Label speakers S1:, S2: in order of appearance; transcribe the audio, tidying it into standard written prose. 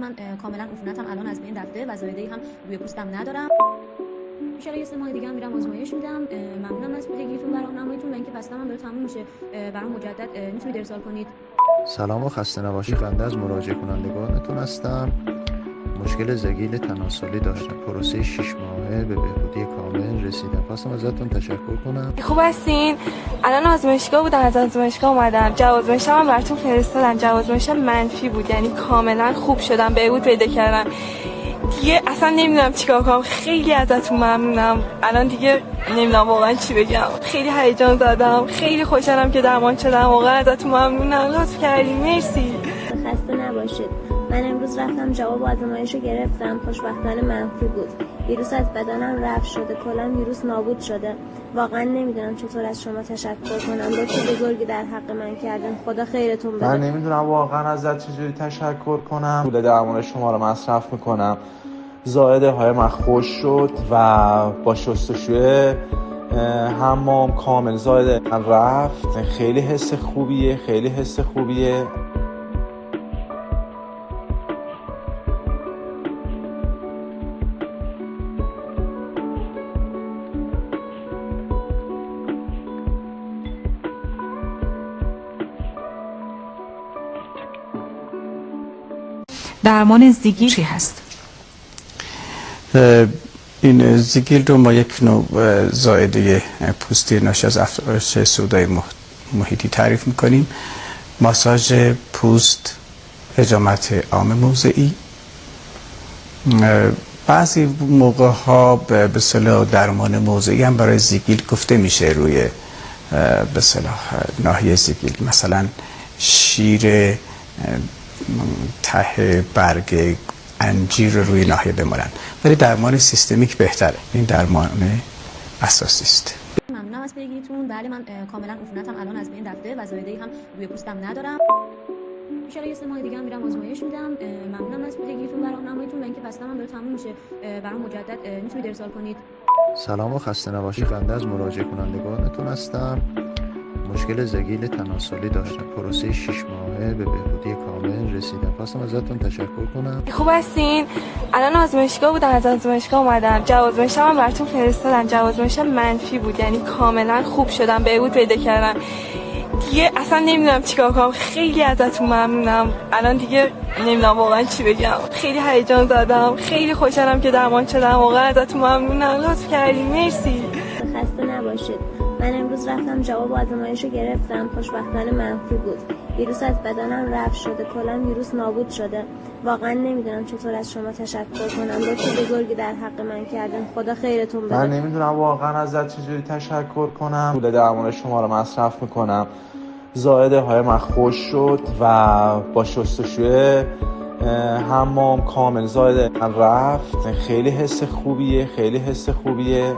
S1: من کاملا عفونتم الان از بین رفته و زایده‌ای هم روی پوستم ندارم. ان شاء الله 3 ماه دیگه هم میرم آزمایش میدم. ممنونم از پیگیریتون و راهنماییتون و اینکه فصلم هم داره تموم میشه. برام مجدد میتونید ارسال کنید.
S2: سلام و خسته نباشید. خنده از مراجعه کنندگانتون هستم. مشکل زگیل تناسلی داشتم. پروسه 6 ماهه به بهبودی کامل رسیدم. خواستم ازتون تشکر کنم.
S3: خوب هستین؟ الان آزمایشگاه بودم، از آزمایشگاه اومدم. جواب آزمایشم هم براتون فرستادم. جواب آزمایشم منفی بود، یعنی کاملا خوب شدم، بهبود پیدا کردم. دیگه اصلا نمیدونم چیکار کنم. خیلی ازتون ممنونم. الان دیگه نمیدونم واقعا چی بگم. خیلی هیجان زدم. خیلی خوشحالم که درمان شدم. واقعا ازتون ممنونم. لطف کردین. مرسی.
S4: خسته نباشید. من امروز رفتم جواب آزمایش رو گرفتم. خوشبختانه منفی بود. ویروس از بدنم رفع شده. کلا ویروس نابود شده. واقعا نمیدونم چطور از شما تشکر کنم. لطف بزرگی در حق من کردین. خدا خیرتون بده.
S5: من نمیدونم واقعا ازت چجوری تشکر کنم. پول درمان شما رو مصرف میکنم. زائده های من خوش شد و با شستشوی حمام کامل زائده من رفت. خیلی حس خوبیه، خیلی حس خوبیه.
S6: درمان زیگیل چی هست؟
S7: این زیگیل رو ما یک نوع زائده پوستی ناشی از افزایش سودای محیطی تعریف میکنیم. ماساژ پوست، حجامت عام موضعی، بعضی موقع ها به اصطلاح درمان موضعی هم برای زیگیل گفته میشه روی به اصطلاح ناحیه زیگیل، مثلا شیر ته برگ انجیر رو روی ناحیه بمالن، ولی درمان سیستمیک بهتره. این درمان اساسی است.
S1: ممنونم از پیگیریتون. بله من کاملا عفونتم الان از بین رفته و زایده‌ای هم روی پوستم ندارم. ان شاء الله 3 ماه دیگه هم میرم آزمایش میدم. ممنونم از پیگیریتون و راهنماییتون و اینکه فصلم هم داره تموم میشه. برام مجدد میتونید ارسال کنید.
S2: سلام و خسته نباشید. خنده از مراجعه کنندگانتون هستم. مشکل زگیل تناسلی داشتم. پروسه 6 ماهه به بهبودی کامل رسیدم. خواستم ازتون تشکر کنم.
S3: خوب هستین؟ الان آزمایشگاه بودم، از آزمایشگاه اومدم. جواب آزمایشم هم براتون فرستادم. جواب آزمایشم منفی بود، یعنی کاملا خوب شدم، بهبود پیدا کردم. دیگه اصلا نمیدونم چیکار کنم. خیلی ازتون ممنونم. الان دیگه نمیدونم واقعا چی بگم. خیلی هیجان زدم. خیلی خوشحالم که درمان شدم. واقعا ازتون ممنونم. لطف کردین. مرسی.
S4: خسته نباشید. من امروز رفتم جواب آزمایش رو گرفتم. خوشبختانه منفی بود. ویروس از بدنم رفع شده. کلا ویروس نابود شده. واقعا نمیدونم چطور از شما تشکر کنم. لطف بزرگی در حق من کردین. خدا خیرتون بده.
S5: من نمیدونم واقعا ازت چجوری تشکر کنم. پول درمان شما رو مصرف میکنم. زائده های من خوش شد و با شستشوی حمام کامل زائده من رفت. خیلی حس خوبیه، خیلی حس خوبیه.